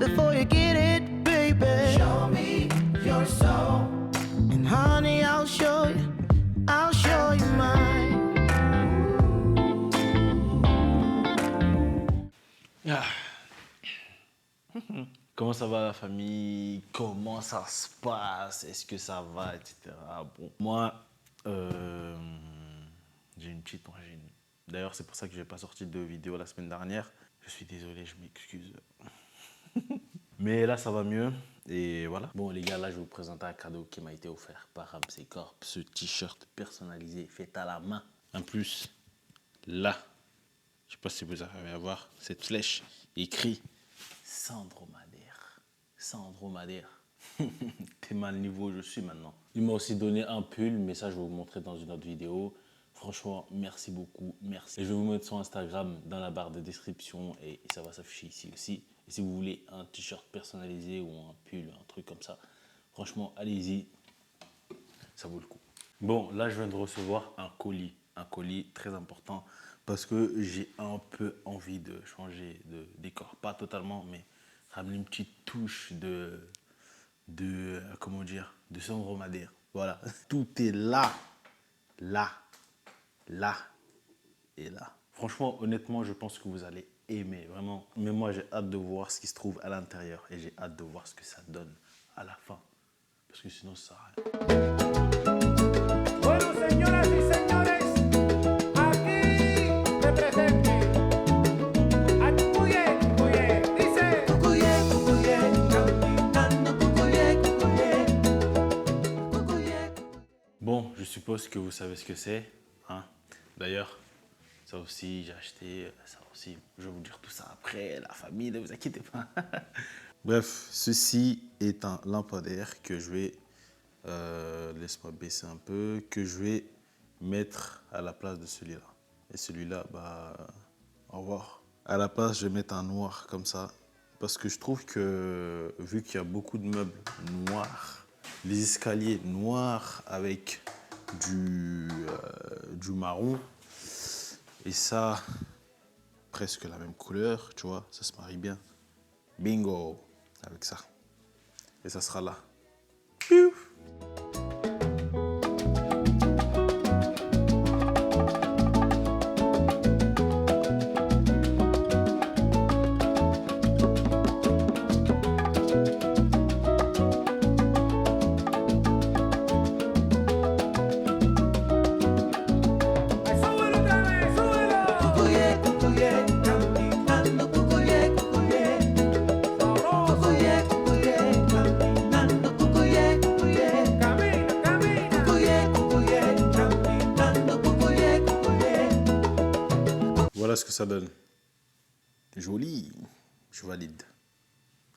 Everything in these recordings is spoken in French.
before you get it, baby. Show me your soul, and honey, I'll show you mine. Ah. Comment ça va la famille? Comment ça se passe? Est-ce que ça va, etc. Bon, moi, j'ai une petite angine. D'ailleurs, c'est pour ça que je n'ai pas sorti de vidéo la semaine dernière. Je suis désolé, je m'excuse. Mais là, ça va mieux. Et voilà. Bon, les gars, là, je vais vous présenter un cadeau qui m'a été offert par Ramsey Corp. Ce t-shirt personnalisé, fait à la main. En plus, là, je ne sais pas si vous arrivez à voir cette flèche écrit Sandro Madère. Sandro Madère. T'es mal niveau où je suis maintenant. Il m'a aussi donné un pull, mais ça, je vais vous montrer dans une autre vidéo. Franchement, merci beaucoup, merci. Et je vais vous mettre son Instagram dans la barre de description et ça va s'afficher ici aussi. Et si vous voulez un t-shirt personnalisé ou un pull, un truc comme ça, franchement, allez-y, ça vaut le coup. Bon, là, je viens de recevoir un colis très important parce que j'ai un peu envie de changer de décor. Pas totalement, mais ramener une petite touche comment dire, de Sandro Madère. Voilà, tout est là et là. Franchement, honnêtement, je pense que vous allez aimer, vraiment. Mais moi, j'ai hâte de voir ce qui se trouve à l'intérieur et j'ai hâte de voir ce que ça donne à la fin. Parce que sinon, ça sert à rien. Bueno, señoras y señores, aquí represente a Cucuye, Cucuye, dice Cucuye, cucuye, caminando, cucuye, cucuye, cucuye. Bon, je suppose que vous savez ce que c'est, hein. D'ailleurs, ça aussi, j'ai acheté, ça aussi, je vais vous dire tout ça après, la famille, ne vous inquiétez pas. Bref, ceci est un lampadaire que je vais, laisse-moi baisser un peu, que je vais mettre à la place de celui-là. Et celui-là, bah, au revoir. À la place, je vais mettre un noir comme ça, parce que je trouve que, vu qu'il y a beaucoup de meubles noirs, les escaliers noirs avec du marron, et ça, presque la même couleur, tu vois, ça se marie bien. Bingo, avec ça. Et ça sera là. Piou. súbelo otra vez, súbelo. Cucuye, cucuye, caminando, cucuye, cucuye, Sabroso. cucuye, cucuye, caminando, cucuye, cucuye, Camina, camina. cucuye, cucuye, caminando, cucuye, cucuye. Voilà ce que ça donne. Joli, je valide.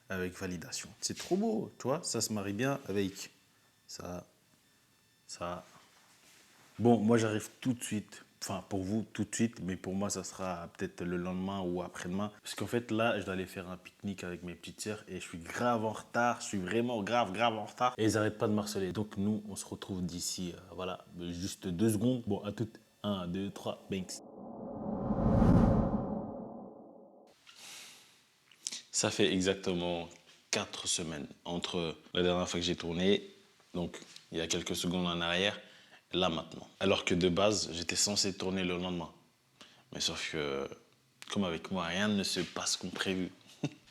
Avec validation. C'est trop beau, tu vois, ça se marie bien avec ça. Bon, moi j'arrive tout de suite, enfin pour vous tout de suite, mais pour moi ça sera peut-être le lendemain ou après-demain. Parce qu'en fait là, je dois aller faire un pique-nique avec mes petites sœurs et je suis grave en retard, je suis vraiment grave en retard. Et ils n'arrêtent pas de marceler. Donc nous, on se retrouve d'ici, voilà, juste 2 secondes. Bon, à toutes, 1, 2, 3, banks. Ça fait exactement 4 semaines entre la dernière fois que j'ai tourné, donc il y a quelques secondes en arrière, et là maintenant. Alors que de base, j'étais censé tourner le lendemain. Mais sauf que, comme avec moi, rien ne se passe comme prévu.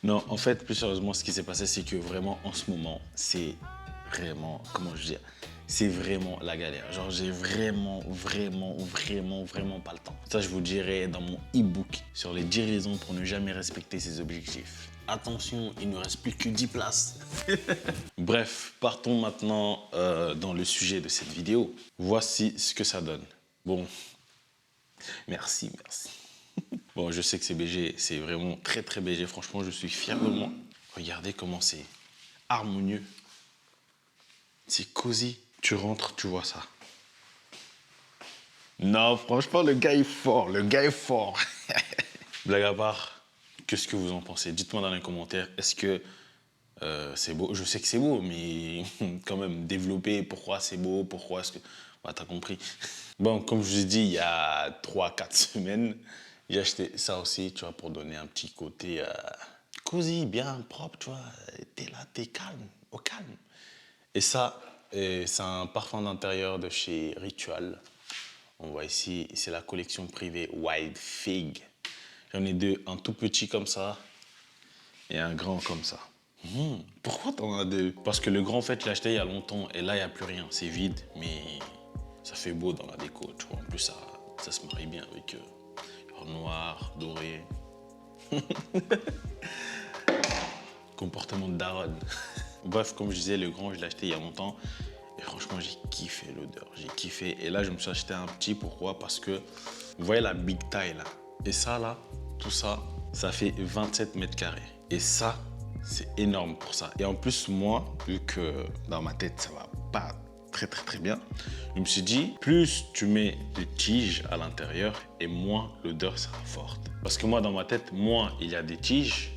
Non, en fait, plus sérieusement, ce qui s'est passé, c'est que vraiment, en ce moment, c'est vraiment, comment je dis, c'est vraiment la galère. Genre, j'ai vraiment pas le temps. Ça, je vous dirai dans mon e-book sur les 10 raisons pour ne jamais respecter ses objectifs. Attention, il ne reste plus que 10 places. Bref, partons maintenant dans le sujet de cette vidéo. Voici ce que ça donne. Bon, merci. Bon, je sais que c'est BG, c'est vraiment très BG. Franchement, je suis fier de moi. Regardez comment c'est harmonieux. C'est cosy. Tu rentres, tu vois ça. Non, franchement, le gars est fort. Blague à part, qu'est-ce que vous en pensez? Dites-moi dans les commentaires, est-ce que c'est beau? Je sais que c'est beau, mais quand même, développer pourquoi c'est beau, pourquoi est-ce que... Ouais, t'as compris. Bon, comme je vous ai dit, il y a 3-4 semaines, j'ai acheté ça aussi, tu vois, pour donner un petit côté cosy, bien propre, tu vois. T'es là, t'es calme, au calme. Et ça, c'est un parfum d'intérieur de chez Ritual. On voit ici, c'est la collection privée Wild Fig. J'en ai deux, un tout petit comme ça et un grand comme ça. Pourquoi t'en as deux? Parce que le grand, en fait, je l'ai acheté il y a longtemps et là, il n'y a plus rien. C'est vide, mais ça fait beau dans la déco, tu vois. En plus, ça se marie bien avec noir, doré. Comportement de daronne. Bref, comme je disais, le grand, je l'ai acheté il y a longtemps. Et franchement, j'ai kiffé l'odeur. J'ai kiffé. Et là, je me suis acheté un petit. Pourquoi? Parce que vous voyez la big taille là. Et ça là, tout ça, ça fait 27 mètres carrés. Et ça, c'est énorme pour ça. Et en plus, moi, vu que dans ma tête, ça va pas très bien, je me suis dit, plus tu mets des tiges à l'intérieur et moins l'odeur sera forte. Parce que moi, dans ma tête, moins il y a des tiges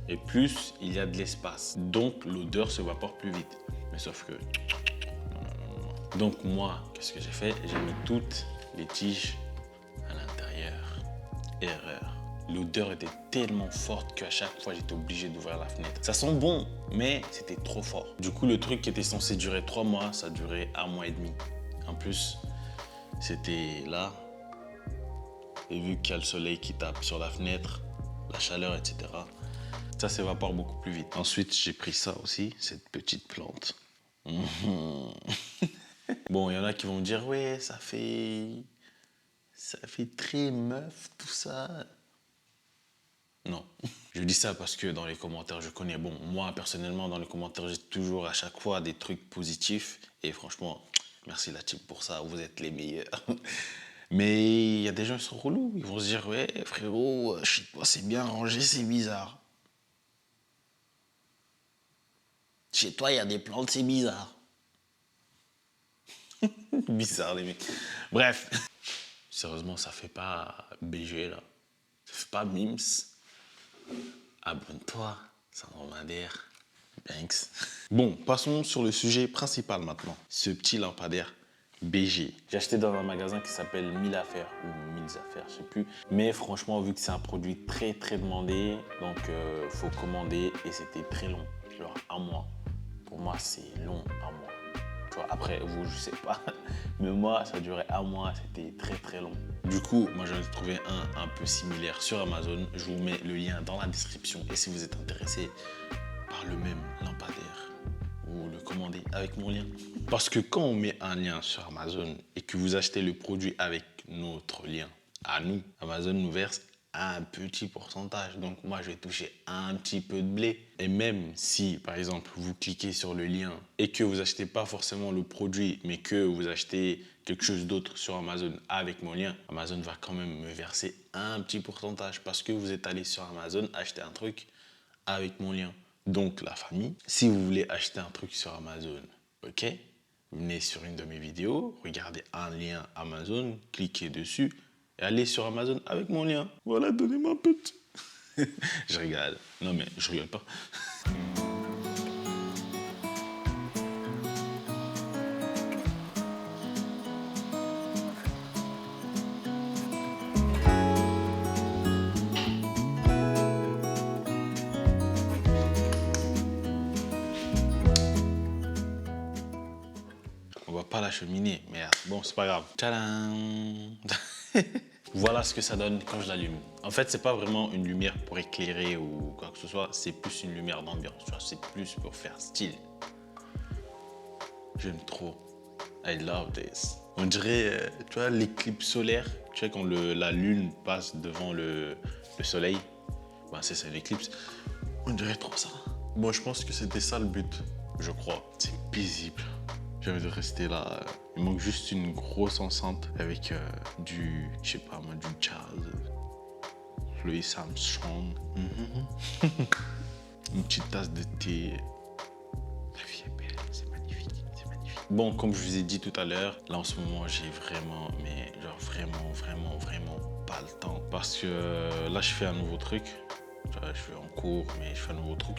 et plus il y a de l'espace. Donc, l'odeur se vapore plus vite. Mais sauf que... non. Donc, moi, qu'est-ce que j'ai fait? J'ai mis toutes les tiges à l'intérieur. Erreur. L'odeur était tellement forte qu'à chaque fois, j'étais obligé d'ouvrir la fenêtre. Ça sent bon, mais c'était trop fort. Du coup, le truc qui était censé durer 3 mois, ça durait 1 mois et demi. En plus, c'était là. Et vu qu'il y a le soleil qui tape sur la fenêtre, la chaleur, etc., ça s'évapore beaucoup plus vite. Ensuite, j'ai pris ça aussi, cette petite plante. Bon, il y en a qui vont me dire, ouais, ça fait très meuf, tout ça. Non. Je dis ça parce que dans les commentaires, je connais. Bon, moi, personnellement, dans les commentaires, j'ai toujours à chaque fois des trucs positifs. Et franchement, merci la team pour ça. Vous êtes les meilleurs. Mais il y a des gens qui sont relous. Ils vont se dire, ouais, frérot, chez toi, c'est bien rangé, c'est bizarre. Chez toi, il y a des plantes, c'est bizarre. Bizarre, les mecs. Bref. Sérieusement, ça fait pas BG, là. Ça fait pas Mims. Abonne-toi, c'est un dromadaire. Banks. Bon, passons sur le sujet principal maintenant. Ce petit lampadaire BG. J'ai acheté dans un magasin qui s'appelle 1000 Affaires ou 1000 Affaires, je sais plus. Mais franchement, vu que c'est un produit très demandé, donc faut commander et c'était très long. Genre 1 mois. Pour moi, c'est long, 1 mois. Tu vois, après, vous, je sais pas. Mais moi, ça durait 1 mois, c'était très long. Du coup, moi, j'en ai trouvé un peu similaire sur Amazon. Je vous mets le lien dans la description. Et si vous êtes intéressé par le même lampadaire, vous le commandez avec mon lien. Parce que quand on met un lien sur Amazon et que vous achetez le produit avec notre lien à nous, Amazon nous verse un petit pourcentage. Donc moi, je vais toucher un petit peu de blé. Et même si, par exemple, vous cliquez sur le lien et que vous achetez pas forcément le produit, mais que vous achetez quelque chose d'autre sur Amazon avec mon lien, Amazon va quand même me verser un petit pourcentage parce que vous êtes allé sur Amazon acheter un truc avec mon lien. Donc la famille, si vous voulez acheter un truc sur Amazon, ok, venez sur une de mes vidéos, regardez un lien Amazon, cliquez dessus, et allez sur Amazon avec mon lien. Voilà, donnez-moi un peu de... Je rigole. Non, mais je rigole pas. On voit pas la cheminée, merde. Bon, c'est pas grave. Tadam. Voilà ce que ça donne quand je l'allume. En fait, c'est pas vraiment une lumière pour éclairer ou quoi que ce soit. C'est plus une lumière d'ambiance. C'est plus pour faire style. J'aime trop. I love this. On dirait, tu vois, l'éclipse solaire. Tu sais, quand la lune passe devant le soleil. Ben, c'est ça, l'éclipse. On dirait trop ça. Bon, je pense que c'était ça le but. Je crois. C'est paisible. J'ai envie de rester là. Il manque juste une grosse enceinte avec du, je sais pas moi, du jazz. Louis Armstrong. Une petite tasse de thé. La vie est belle, c'est magnifique, c'est magnifique. Bon, comme je vous ai dit tout à l'heure, là en ce moment, j'ai vraiment, mais genre vraiment pas le temps. Parce que là, je fais un nouveau truc. Tu vois, je suis en cours, mais je fais un nouveau truc.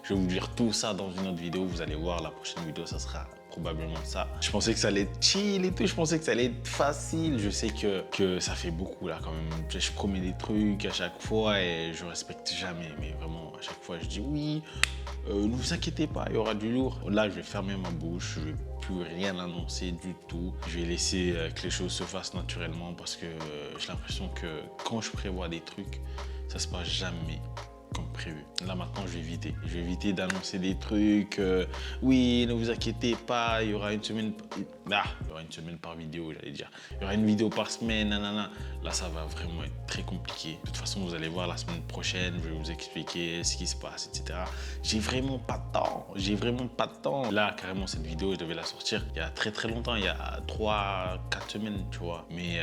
Je vais vous dire tout ça dans une autre vidéo. Vous allez voir, la prochaine vidéo, ça sera probablement ça. Je pensais que ça allait être chill et tout. Je pensais que ça allait être facile. Je sais que ça fait beaucoup là quand même. Je promets des trucs à chaque fois et je respecte jamais. Mais vraiment, à chaque fois, je dis oui. Ne vous inquiétez pas, il y aura du lourd. Là, je vais fermer ma bouche. Je vais plus rien annoncer du tout. Je vais laisser que les choses se fassent naturellement parce que j'ai l'impression que quand je prévois des trucs, ça se passe jamais comme prévu. Là maintenant, je vais éviter. Je vais éviter d'annoncer des trucs. Oui, ne vous inquiétez pas, il y aura une semaine. Il y aura une semaine par vidéo, j'allais dire. Il y aura une vidéo par semaine, nanana. Là, ça va vraiment être très compliqué. De toute façon, vous allez voir la semaine prochaine. Je vais vous expliquer ce qui se passe, etc. J'ai vraiment pas de temps. J'ai vraiment pas de temps. Là, carrément, cette vidéo, je devais la sortir il y a très très longtemps. Il y a 3-4 semaines, tu vois. Mais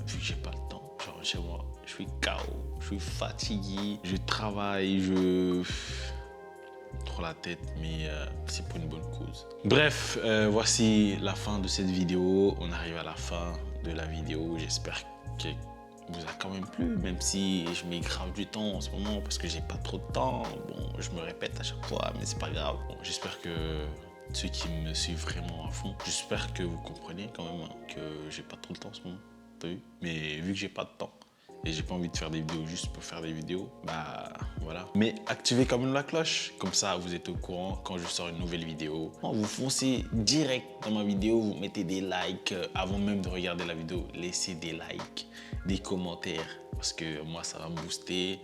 vu que j'ai pas le temps, genre chez moi, je suis KO, je suis fatigué, je travaille, trop la tête, mais c'est pour une bonne cause. Bref, voici la fin de cette vidéo. On arrive à la fin de la vidéo. J'espère que vous a quand même plu, même si je mets grave du temps en ce moment parce que j'ai pas trop de temps. Bon, je me répète à chaque fois, mais c'est pas grave. Bon, j'espère que ceux qui me suivent vraiment à fond, j'espère que vous comprenez quand même que j'ai pas trop de temps en ce moment. T'as vu? Mais vu que j'ai pas de temps, et j'ai pas envie de faire des vidéos juste pour faire des vidéos, bah voilà. Mais activez quand même la cloche, comme ça vous êtes au courant quand je sors une nouvelle vidéo. Vous foncez direct dans ma vidéo, vous mettez des likes avant même de regarder la vidéo. Laissez des likes, des commentaires, parce que moi ça va me booster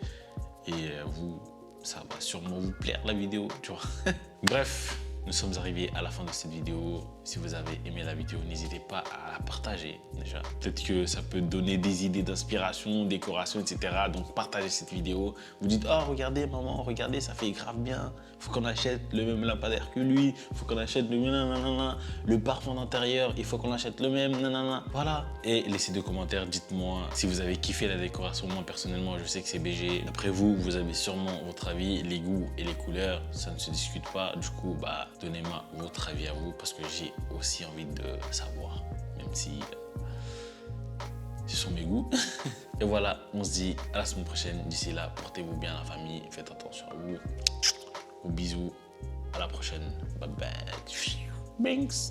et vous, ça va sûrement vous plaire la vidéo, tu vois. Bref. Nous sommes arrivés à la fin de cette vidéo. Si vous avez aimé la vidéo, n'hésitez pas à la partager déjà. Peut-être que ça peut donner des idées d'inspiration, décoration, etc. Donc partagez cette vidéo. Vous dites, oh regardez maman, regardez, ça fait grave bien. Faut qu'on achète le même lampadaire que lui. Faut qu'on achète le nanana. Le parfum d'intérieur, il faut qu'on achète le même nanana. Voilà. Et laissez des commentaires, dites-moi si vous avez kiffé la décoration. Moi personnellement, je sais que c'est BG. Après vous, vous avez sûrement votre avis. Les goûts et les couleurs, ça ne se discute pas. Du coup, bah donnez-moi votre avis à vous parce que j'ai aussi envie de savoir, même si ce sont mes goûts. Et voilà, on se dit à la semaine prochaine. D'ici là, portez-vous bien la famille, faites attention à vous. Gros bisous, à la prochaine. Bye bye. Thanks.